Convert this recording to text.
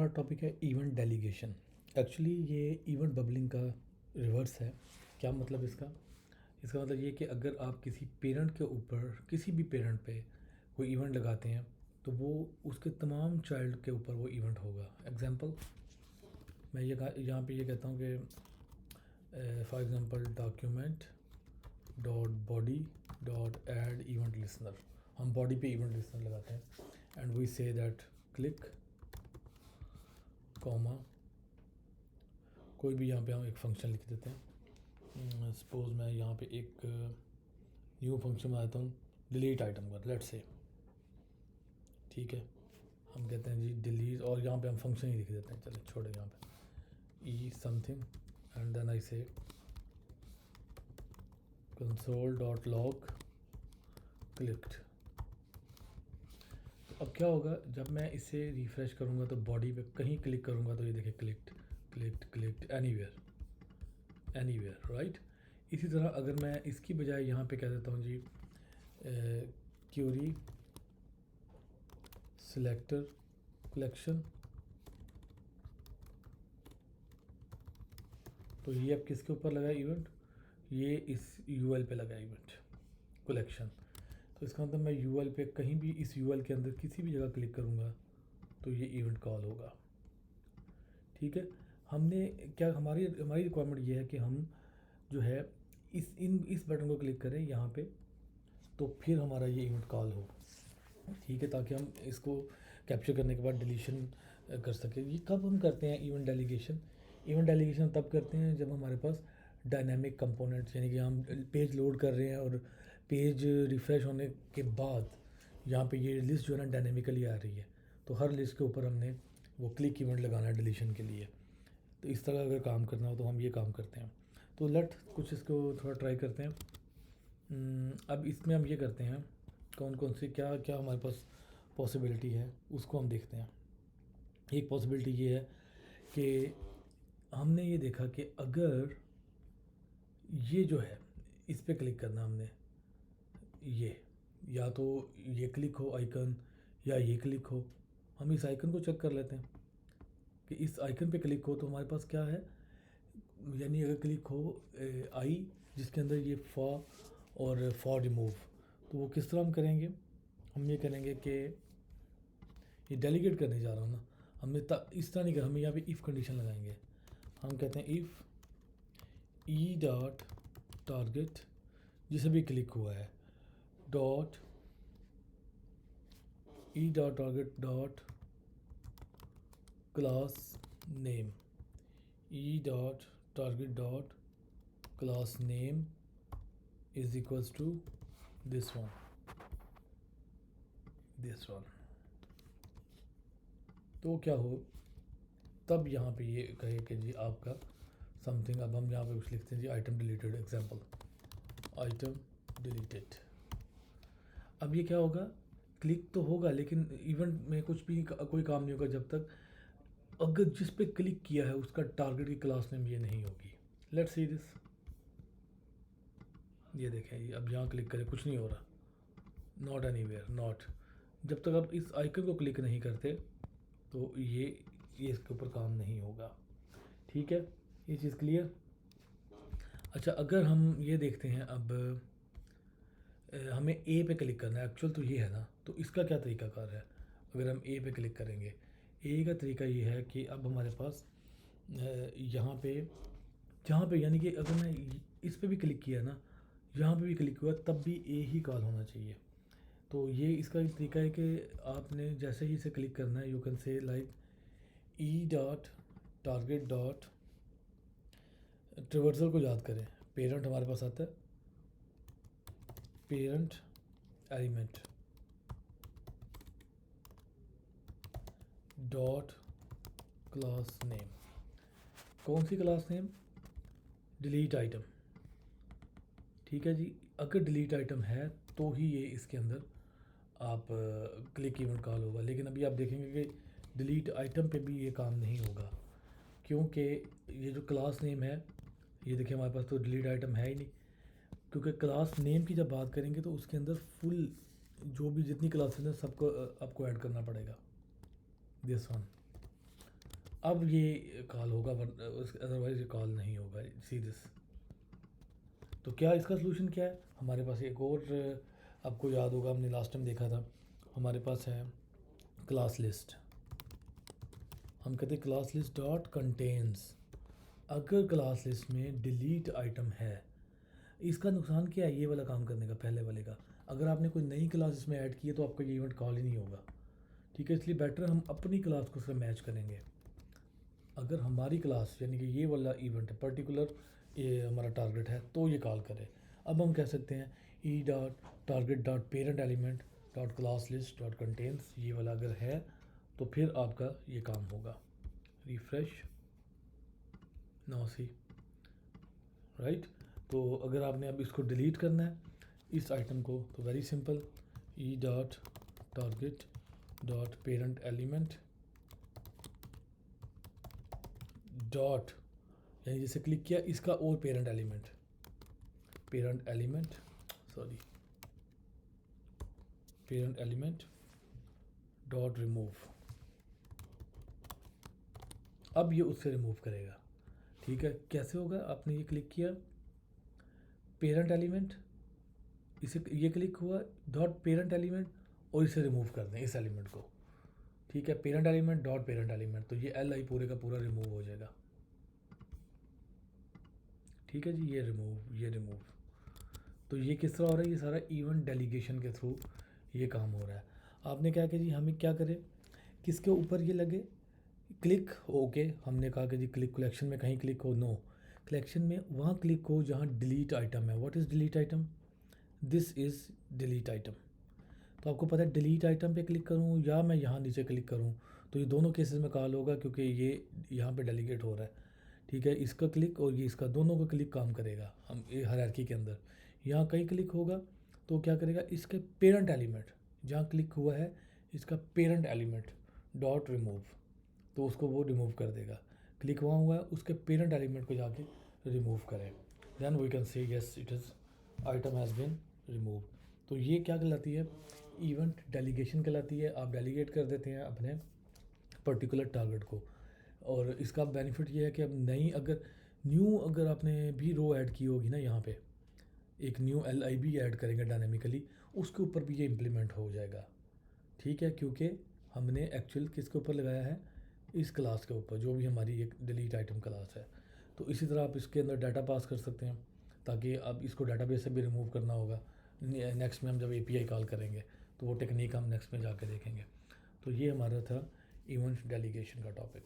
हमारा टॉपिक है event delegation. Actually ये इवेंट बबलिंग का रिवर्स है। क्या मतलब इसका? इसका मतलब ये कि अगर आप किसी पेरेंट के ऊपर, किसी भी पेरेंट पे कोई इवेंट लगाते हैं तो वो उसके तमाम चाइल्ड के ऊपर वो इवेंट होगा। एग्जांपल मैं यहाँ पे ये कहता हूँ कि for example document dot body dot add event listener. हम बॉडी पे इवेंट लिसनर लगाते हैं and we say that click comma कोई भी यहाँ पे हम एक फंक्शन लिख देते हैं। सपोज़ मैं यहाँ पे एक न्यू फंक्शन बनाता हूँ डिलीट आइटम का, लेट्स से। ठीक है, हम कहते हैं जी डिलीट, और यहाँ पे हम फंक्शन ही लिख देते हैं। चलिए छोड़े यहाँ पे ई समथिंग एंड देन आई से कंसोल डॉट लॉग क्लिक्ड। अब क्या होगा, जब मैं इसे रिफ़्रेश करूँगा तो बॉडी पे कहीं क्लिक करूँगा तो ये देखिए clicked clicked clicked anywhere anywhere, right. इसी तरह अगर मैं इसकी बजाय यहाँ पे कह देता हूँ जी क्यूरी सिलेक्टर कलेक्शन, तो ये अब किसके ऊपर लगा इवेंट? ये इस यूएल पे लगा इवेंट कलेक्शन। तो इसका मतलब मैं यूएल पे कहीं भी इस यूएल के अंदर किसी भी जगह क्लिक करूँगा तो ये इवेंट कॉल होगा। ठीक है, हमने क्या हमारी हमारी रिक्वायरमेंट ये है कि हम जो है इस बटन को क्लिक करें यहाँ पे, तो फिर हमारा ये इवेंट कॉल हो। ठीक है, ताकि हम इसको कैप्चर करने के बाद डिलीशन कर सकें। ये कब हम करते हैं इवेंट डेलीगेशन? इवेंट डेलीगेशन तब करते हैं जब हमारे पास डायनामिक कंपोनेंट्स, यानी कि हम पेज लोड कर रहे हैं और पेज रिफ़्रेश होने के बाद यहाँ पे ये लिस्ट जो है ना डायनेमिकली आ रही है, तो हर लिस्ट के ऊपर हमने वो क्लिक इवेंट लगाना है डिलीशन के लिए। तो इस तरह अगर काम करना हो तो हम ये काम करते हैं। तो लेट कुछ इसको थोड़ा ट्राई करते हैं। अब इसमें हम ये करते हैं, कौन कौन सी क्या क्या हमारे पास पॉसिबिलिटी है उसको हम देखते हैं। एक पॉसिबिलिटी ये है कि हमने ये देखा कि अगर ये जो है इस पर क्लिक करना हमने, ये या तो ये क्लिक हो आइकन या ये क्लिक हो। हम इस आइकन को चेक कर लेते हैं कि इस आइकन पे क्लिक हो तो हमारे पास क्या है। यानी अगर क्लिक हो आई जिसके अंदर ये और फॉर रिमूव, तो वो किस तरह हम करेंगे? हम ये करेंगे कि ये डेलीगेट करने जा रहा हूँ ना, हमने इस तरह नहीं कर, हमें यहाँ पे इफ़ कंडीशन लगाएंगे। हम कहते हैं इफ़ ई डॉट टारगेट जिसे भी क्लिक हुआ है dot e dot target dot class name, e dot target dot class name is equals to this one. तो क्या हो, तब यहाँ पे ये कहे कि जी आपका समथिंग, अब हम यहाँ पे कुछ लिखते हैं जी item deleted, example item deleted. अब ये क्या होगा, क्लिक तो होगा लेकिन इवेंट में कुछ भी कोई काम नहीं होगा जब तक अगर जिस पे क्लिक किया है उसका टारगेट की क्लास नेम ये नहीं होगी। लेट्स सी दिस, ये देखें ये अब यहाँ क्लिक करें कुछ नहीं हो रहा, नॉट एनीवेयर नॉट। जब तक आप इस आइकन को क्लिक नहीं करते तो ये इसके ऊपर काम नहीं होगा। ठीक है, ये चीज़ क्लियर। अच्छा, अगर हम ये देखते हैं अब हमें ए पे क्लिक करना है, एक्चुअल तो ये है ना, तो इसका क्या तरीकाकार है? अगर हम ए पे क्लिक करेंगे, ए का तरीका ये है कि अब हमारे पास यहाँ पे जहाँ पे यानी कि अगर मैं इस पे भी क्लिक किया ना, यहाँ पे भी क्लिक हुआ, तब भी ए ही कॉल होना चाहिए। तो ये इसका एक तरीका है कि आपने जैसे ही इसे क्लिक करना है, you can say like e dot target dot traversal को याद करें, पेरेंट हमारे पास आता है, parent element dot class name. कौन सी क्लास नेम? Delete item. ठीक है जी, अगर डिलीट आइटम है तो ही ये इसके अंदर आप क्लिक इवेंट कॉल होगा। लेकिन अभी आप देखेंगे कि डिलीट आइटम पे भी ये काम नहीं होगा, क्योंकि ये जो क्लास नेम है, ये देखिए हमारे पास तो डिलीट आइटम है ही नहीं। क्योंकि क्लास नेम की जब बात करेंगे तो उसके अंदर फुल जो भी जितनी क्लासेस हैं सबको आपको ऐड करना पड़ेगा, दिस वन। अब ये कॉल होगा, अदरवाइज ये कॉल नहीं होगा। See this. तो क्या इसका सोल्यूशन क्या है? हमारे पास एक और, आपको याद होगा हमने लास्ट टाइम देखा था, हमारे पास है क्लास लिस्ट। हम कहते हैं क्लास लिस्ट डॉट कंटेन्स। अगर क्लास लिस्ट में डिलीट आइटम है, इसका नुकसान क्या है ये वाला काम करने का, पहले वाले का? अगर आपने कोई नई क्लास इसमें ऐड की है तो आपका ये इवेंट कॉल ही नहीं होगा। ठीक है, इसलिए बेटर हम अपनी क्लास को उससे मैच करेंगे। अगर हमारी क्लास यानी कि ये वाला इवेंट है पर्टिकुलर, ये हमारा टारगेट है, तो ये कॉल करे। अब हम कह सकते हैं ई dot target dot parent element dot class list dot contains, ये वाला अगर है तो फिर आपका ये काम होगा। Refresh, now see, right. तो अगर आपने अब इसको डिलीट करना है इस आइटम को, तो वेरी सिंपल, ई dot target dot parent element dot, यानी जैसे क्लिक किया इसका और parent element sorry parent element dot remove. अब ये उससे रिमूव करेगा। ठीक है, कैसे होगा? आपने ये क्लिक किया पेरेंट एलिमेंट, इसे ये क्लिक हुआ डॉट पेरेंट एलिमेंट, और इसे रिमूव कर दें इस एलिमेंट को। ठीक है, parent element dot parent element, तो ये एल आई पूरे का पूरा रिमूव हो जाएगा। ठीक है जी, ये रिमूव। तो ये किस तरह हो रहा है? ये सारा इवेंट डेलीगेशन के थ्रू ये काम हो रहा है। आपने क्या किया जी, हमें क्या करें, किसके ऊपर ये लगे क्लिक? ओके, हमने कहा कि जी क्लिक कलेक्शन में कहीं क्लिक हो? नो, कलेक्शन में वहाँ क्लिक हो जहाँ डिलीट आइटम है। What is delete item? This is delete item. तो आपको पता है डिलीट आइटम पे क्लिक करूँ या मैं यहाँ नीचे क्लिक करूँ, तो ये दोनों केसेस में कॉल होगा क्योंकि ये यहाँ पे डेलीगेट हो रहा है। ठीक है, इसका क्लिक और ये इसका, दोनों का क्लिक काम करेगा हम ये हायरार्की के अंदर। यहाँ कहीं क्लिक होगा तो क्या करेगा, इसके पेरेंट एलिमेंट जहाँ क्लिक हुआ है इसका पेरेंट एलिमेंट डॉट रिमूव, तो उसको वो रिमूव कर देगा। क्लिक वहाँ हुआ है उसके पेरेंट एलिमेंट को जाके रिमूव करें, then we can say yes it is item has been remove. तो ये क्या कहलाती है? इवेंट डेलीगेशन कहलाती है। आप डेलीगेट कर देते हैं अपने पर्टिकुलर टारगेट को। और इसका बेनिफिट ये है कि अब अगर आपने भी रो ऐड की होगी ना, यहाँ पे एक new L I B add करेंगे डायनेमिकली, उसके ऊपर भी ये इम्प्लीमेंट हो जाएगा। ठीक है, क्योंकि हमने एक्चुअल किसके ऊपर लगाया है, इस क्लास के ऊपर, जो भी हमारी एक डिलीट आइटम क्लास है। तो इसी तरह आप इसके अंदर डाटा पास कर सकते हैं, ताकि अब इसको डाटाबेस से भी रिमूव करना होगा। नेक्स्ट में हम जब एपीआई कॉल करेंगे तो वो टेक्निक हम नेक्स्ट में जाके देखेंगे। तो ये हमारा था इवेंट डेलीगेशन का टॉपिक।